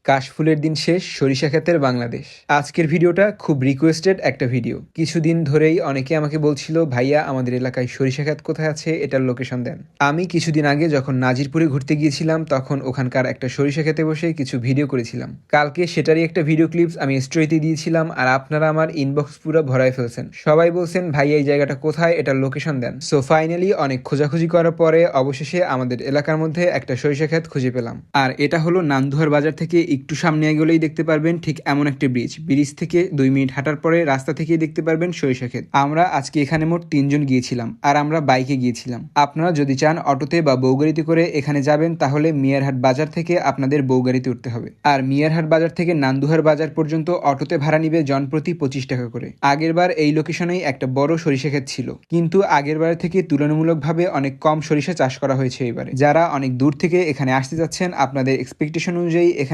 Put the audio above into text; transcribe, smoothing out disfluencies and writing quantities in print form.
কাশফুলের দিন শেষ, সরিষা ক্ষেতের বাংলাদেশ। আজকের ভিডিওটা খুব রিকোয়েস্টেড একটা ভিডিও। কিছুদিন ধরেই অনেকে আমাকে বলছিল, ভাইয়া আমাদের এলাকায় সরিষা ক্ষেত কোথায় আছে, এটার লোকেশন দেন। আমি কিছুদিন আগে যখন নাজিরপুরে ঘুরতে গিয়েছিলাম তখন ওখানকার একটা সরিষা ক্ষেতে বসে কিছু ভিডিও করেছিলাম। কালকে সেটারই একটা ভিডিও ক্লিপস আমি স্টোরিতে দিয়েছিলাম, আর আপনারা আমার ইনবক্স পুরো ভরায় ফেলছেন। সবাই বলছেন, ভাইয়া এই জায়গাটা কোথায়, এটার লোকেশন দেন। সো ফাইনালি অনেক খোঁজাখুঁজি করার পরে অবশেষে আমাদের এলাকার মধ্যে একটা সরিষা ক্ষেত খুঁজে পেলাম। আর এটা হলো নান্দুয়ার বাজার থেকে একটু সামনে এগোলেই দেখতে পারবেন ঠিক এমন একটা ব্রিজ থেকে 2 মিনিট হাঁটার পরে রাস্তা থেকেই দেখতে পারবেন সরিষা ক্ষেত। আমরা আজকে এখানে মোট 3 জন গিয়েছিলাম, আর আমরা বাইকে গিয়েছিলাম। আপনারা যদি চান অটোতে বা বউগাড়িতে করে এখানে যাবেন তাহলে মিয়ারহাট বাজার থেকে আপনাদের বউগাড়িতে উঠতে হবে। আর মিয়ারহাট বাজার থেকে নান্দুহার বাজার পর্যন্ত অটোতে ভাড়া নিবে জনপ্রতি 25 টাকা করে। আগেরবার এই লোকেশনেই একটা বড় সরিষা ক্ষেত ছিল, কিন্তু আগেরবার থেকে তুলনামূলকভাবে অনেক কম সরিষা চাষ করা হয়েছে এবারে। যারা অনেক দূর থেকে এখানে আসতে যাচ্ছেন, আপনাদের এক্সপেকটেশন অনুযায়ী